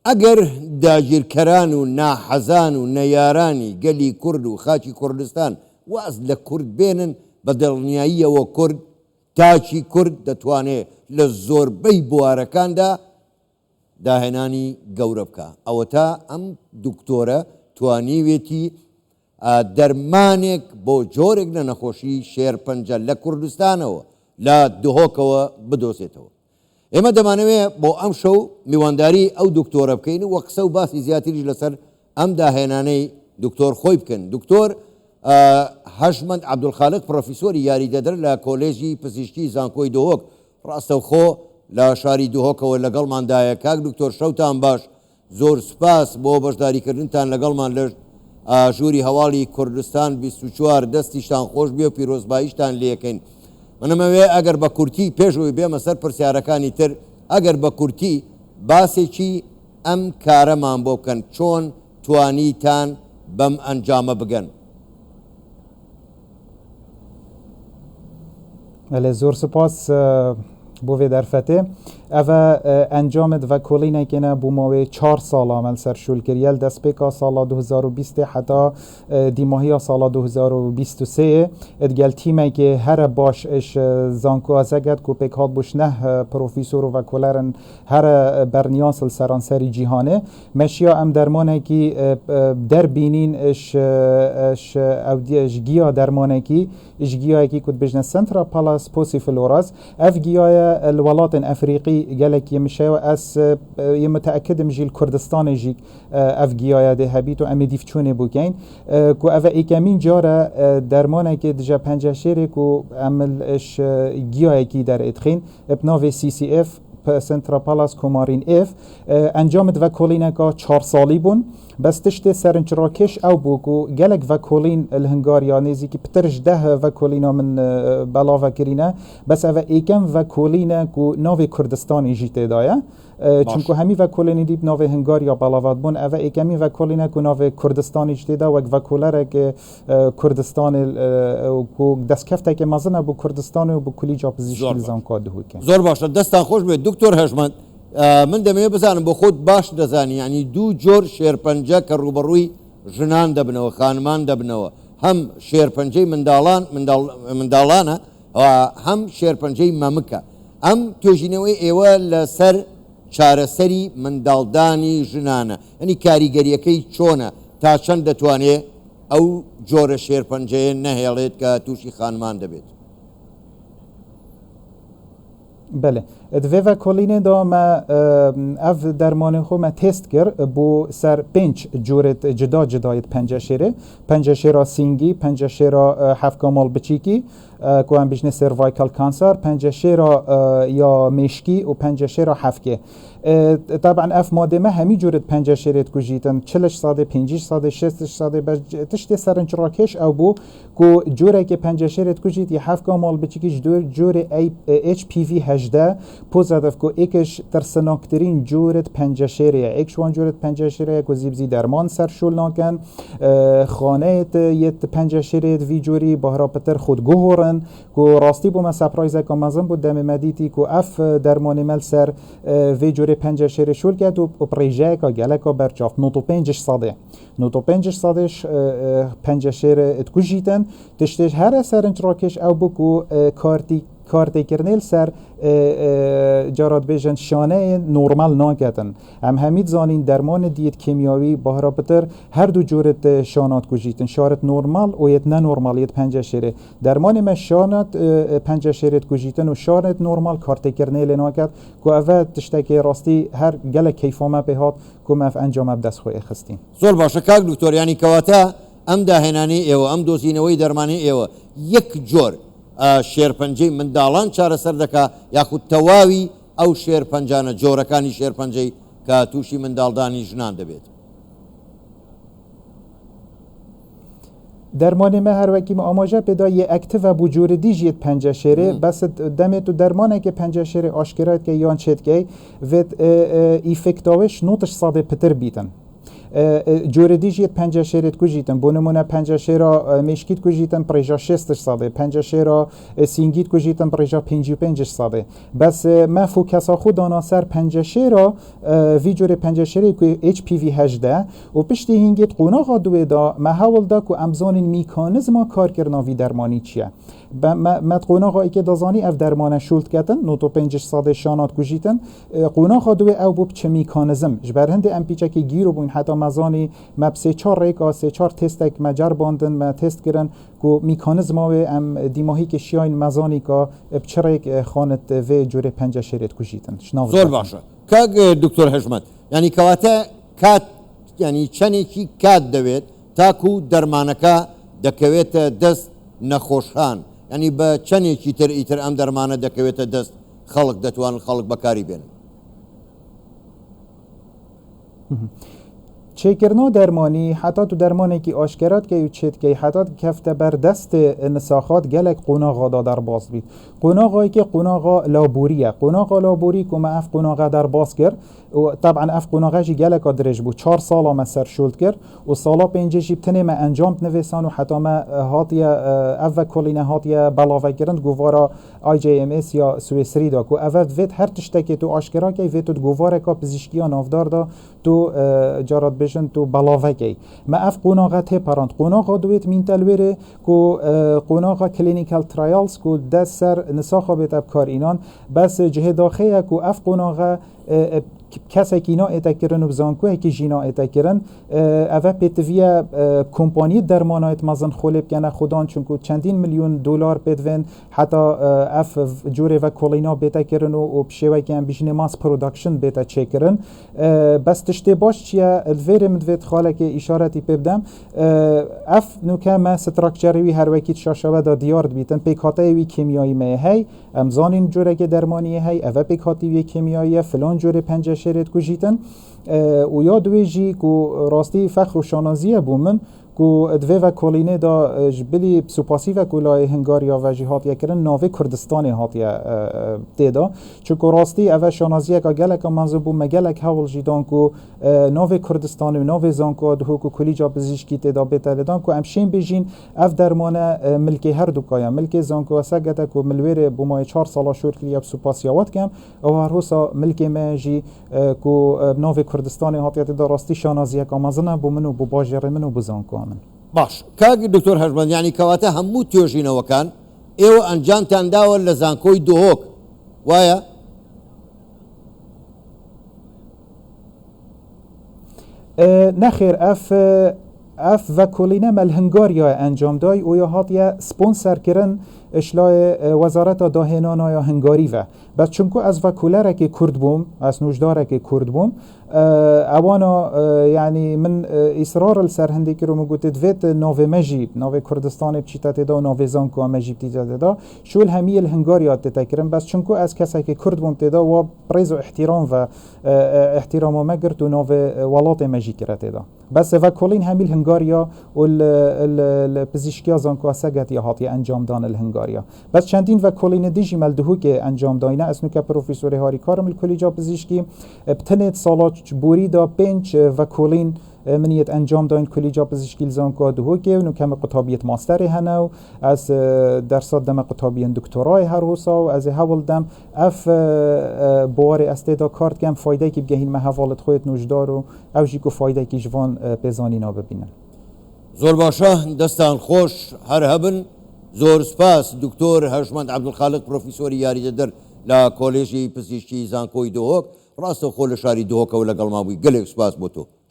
ئەگەر داگیرکەران و ناحەزان و نەیارانی گەلی کورد و خاکی کوردستان واز لە کورد بێنن بە دڵنیاییەوە کورد تاچی کورد دەتوانێت لە زۆربەی بوارەکاندا داهێنانی گەورە بکە. ئەوە تا ئەم دکتۆرە توانیوێتی دەرمانێک بۆ جۆرێک لە نەخۆشی شێرپەنجە لە کوردستانەوە لە دهۆکەوە بدۆزێتەوە. ئێمە دەمانەوێت بۆ ئەم شەو میوانداری ئەو دکتۆرە بکەین و قسە و باسی زیاتریش لەسەر ئەم داهێنانەی دکتۆر خۆی بکەن. دکتۆر هەژمەند عەبدولخالق پرۆفیسۆری یاریدەدەر لە کۆلێژی پزیشکی زانکۆی دهۆک ڕاستەوخۆ لە شاری دهۆکەوە لەگەڵماندایە. کاک دکتۆر شەوتان باش، زۆر سپاس بۆ بەشداریکردنتان لەگەڵمان لە ژووری هەواڵی کوردستان 24 دەستیشتان خۆش بێ و پیرۆزباییشتان لێکەین. منەمەوێ ئەگەر بە کورتی پێشەوەی بێمە سەر پرسیارەکانی تر، ئەگەر بە کورتی باسێکی ئەم کارەمان بۆ بکەن، چۆن توانیتان بەم ئەنجامە بگەن؟ زۆر سپاس بۆ vê derfetê. Ev encamet ve kolînekîne bû mavê 4 sala mel serşûlkiriye destpêka sala 2020 heta dîmahiya sala 2023 gel tîmekê here baş iş zanko zeget ku pêk hat bûş neh profîsor û vekolerin here berniyasıl seranserî cîhanê meşiya em dermanekî derbînîn iş ew giya dermanekî iş giyayekî ku dibêjne Centra Palace Posifloras ev giyaya li welatên Efrîqî gelek yemişe ez mutaakidim jî Kurdistanê jî ev giyaya de hebît û em ê dîvçûnê bûkeyn ku ev êkemîn cara dermanekê dije penceşêrê ku em iş giyayekî derêdixîn bi navê CCF Centra Palace Komarîn ev encamet vekolîneka 4 salî bûn. Bes tiştê serinçirakeş ew bû ku gelek vekolîn li Hungariya nêzîkî pitir ji 10 vekolîna min belav vekirîne bes ev êkem vekolîne ku navê Kurdistanê jî têda ye. Çunku hemî vekolînê dîb navê Hungariya belavat bûn ev êkemîn vekolîne ku navê Kurdistanê jî têda wek vekolerekê Kurdistanê ku destkeftekê mezin e bû Kurdistanê û bi kulîca pizîşkî zanka dihûke. Zor baş destan xۆş bê Doktor Hejmend. من دەمەوێت بزانم بۆ خۆت باش دەزانی ینی دوو جۆر شێرپەنجە کە ڕوبەڕووی ژنان دەبنەوە خانمان دەبنەوە هەم شێرپەنجەی منداڵانە هەم شێرپەنجەی مەمکە. ئەم توێژینەوەی ئێوە لەسەر چارەسەری منداڵدانی ژنانە ئەنی کاریگەریەکەی چۆنە تا چەند دەتوانێت ئەو جۆرە شێرپەنجەیە نەهێڵێت کە تووشی خانمان دەبێت. بله دوی وکولینه دا ما اف درمان خو ما تست کر بو سر 5 جورت جدا جدایت پنجشیرا سینگی پنجشیرا هفکامال بچیکی که هم بیشنه سروایکال کانسر پنجشیرا یا مشکی و پنجشیرا هفکه طبعا اف ماده ما همی جورت پنجشیرت کجیتن 40 ساده 50 ساده 60 ساده تشت سرنج راکش او بو کو جوره که پنجشیرت کجیت یه هفکامال بچیکی جوره اچ پی وی 18 پوزادف کو ایکش ترسناکترین جورت پنجشیره ایکشوان جورت پنجشیره کو زیبزی درمان سرشول ناکن خانه یت پنجشیره وی جوری بهرا پتر خود گوهرن کو راستی بو ما سپرایز کا مزن بود دم مدیتی کو اف درمان مل سر وی جوری پنجشیره شول کرد و پروژه کا گلکا برچاف 95 ساده 95 سادش پنجشیره اتکوجیتن تشتش هر سرنج راکش او بو کارتی کرنیل سر جارات بیشن شانه نورمال ناکتن هم همید زانین درمان دیت کیمیاوی بهرا بتر هر دو جورت شانات کجیتن شارت نورمال و یت نه نورمال یت پنجشیره درمان ما شانات پنجشیرت کجیتن و شارت نورمال کارتی کرنیل ناکت کو اول تشتکی راستی هر گله کیفامه بهات کو مف انجام دست خو اخستین زور باشه کاک دکتور یعنی کواتا ام داهنانی ایو ام دوزینەوەی دەرمانی ئێوە یەک جۆر شێرپەنجەی منداڵان چارەسەر دەکا یاخود تەواوی ئەو شێرپەنجانە جۆرەکانی شێرپەنجەی کە تووشی منداڵدانی ژنان دەبێت. درمان ما هر وکی ما آماجه پیدا یه اکتیو بو جور دیجیت پنجشیره بس دمت تو درمانه که پنجشیره آشکارات که یان چت که و ایفکتاوش نوتش ساده پتر بیتن جوردیجیت پنجه شیرت کجیتن بونمونه پنجه شیرا مشکیت کجیتن پریجا 60 ساله پنجه شیرا سینگیت کجیتن پریجا 55 ساله بس ما فوکسا خود دانا سر پنجه شیرا وی جور پنجه شیری که HPV 18 و پشتی هنگیت قوناغا دوی دا ما حاول دا که امزان میکانیزما کار کرنا وی درمانی چیه مت قوناغا ای که دازانی اف درمان شولت کتن نوتو 5 ساده شانات کجیتن قوناغا دوی او بوب چه میکانیزم جبر هند ام پیچه که گیرو بون حتی مزانی مب 3-4 ریکا 3-4 تستک مجر باندن ما تست کرن که میکانیزما و ام دیماهی که شیاین مزانی که بچریک خانت و جوره پنجه شیرت کجیتن زور باشه کاگ دکتر حشمت یعنی کواته کات یعنی چنی کی کات دوید تاکو درمانکا دکویت دست نخوشان یعنی با چنی کی تر ایتر ام درمانه دکویت دست خلق دتوان خلق بکاری بین چیکرنا درمانی حتی تو درمانی که آشکارات که چت که حتی کفته بر دست نساخات گلک قوناغا در باز بید قوناغایی که قوناغا لابوریه قوناغا لابوری که ما اف قوناغا در باز کرد و طبعا اف قوناغا جی گلک درج بود 4 سال ما سر شولد کرد و سالا 5 جیبتنه ما انجام نویسان و حتی ما هاتیه اف کلینه هاتیه بلاوه کردن گوارا IJMS یا سوئیسری دا که اف وید هر تشتکی تو آشکارا که وید تو گواره که پزیشکی نافدار دا تو جارات بشن تو بلاوه کی ما اف قوناغا ته پرانت قوناغا دویت مین تلویره کو قوناغا کلینیکال ترایلز کو دست سر نساخا بیت ابکار اینان بس جه داخله کو اف قوناغا کسی که اینا اتکرن و بزانکوه که جینا اتکرن اوه پیتویه کمپانی درمانایت مزن خولب کنه خودان چونکو چندین میلیون دلار بدون حتی اف جوره و کلینا بیتکرن و بشوه که هم بیشنه ماس پرودکشن بیتا چکرن بس تشتی باش چیه الویر مدوید خاله که اشارتی ببدم اف نوکه ما ستراکچروی هر وکیت شاشوه دا دیارد بیتن پیکاته وی کیمیایی مه هی امزانین جوره که درمانی هی اوه پیکاتی وی کیمیایی فلان جوره پنجه شرید کجیتن و یا دوی جی کو راستی فخر و شانازیه بومن کو دوی و کلینه دا جبلی سپاسی و کلای هنگاریا و جهات یکرن ناوی کردستان هاتیه تیدا چون راستی اوه شانازیه که گلک منظور بوم گلک هول جیدان کو ناوی کردستان و ناوی زانکو دهو کو کلیجا پزیشکی تیدا بیتردان کو امشین بیجین اف درمانه ملکی هر دوکایا ملکی زانکو سگته کو ملویر بومای 4 سالا شور کلیاب سپاسیاوات کم او هر حسا ملکی ماجی کو ناوی کردستان هاتیه تیدا راستی شانازیه که مزنه بومنو بو باجر منو بزانکو باش کاگ دکتر حشمت یعنی کواته همو توێژینەوەکان ئێوە ئەنجامتان داوە لە زانکۆی دۆهۆک وایە؟ نەخێر ئەف ڤەکۆلینە مەلهنگاریە ئەنجام دای و یا هاتیە سپۆنسەرکردن اشلای وزارت داهنانای هنگاری و بس چونکو از وکولرک کرد بوم از نوجدارک کرد بوم اوانا یعنی من اصرار السرهندی که رو مگوتید ویت ناو مجیب ناو کردستان بچیتت دا و ناو زانکو مجیب تیجت دا شول همی الهنگاریات تکرم بس چونکو از کسی که کرد بوم تیدا و پریز و احترام و احترام و مگرد و ناو ولات مجی کرد دا بس وکولین همی الهنگاریا و الپزیشکیا زانکو سگت یا هاتی انجام دان الهنگاریا بس چندین وکولین دیجی ملدهو که انجام داینه اسنو که پروفیسور هاری کارم الکلیجا پزیشکی بتنت سالات بوری دا 5 وکولین منیت انجام داین کلیجا پزیشکی زانکو دهو که اونو کم قطابیت ماستر هنو از درصد دم قطابیت دکترای هر حسا و از حول دم اف بوار استعدا کارت کم فایده که بگهین محوالت خودت نوجدار و اوجی که فایده که جوان بزانینا ببینن زور باشا دستان خوش هر هبن زور سپاس دکتر هشمند عبدالخالق پروفیسوری یاری در لا کۆلێژی پزیشکی زانکۆی دۆهۆک ڕاستە خۆ لە شاری دۆهۆکەوە لەگەڵ مابووی گەلێک سپاس بۆ تۆ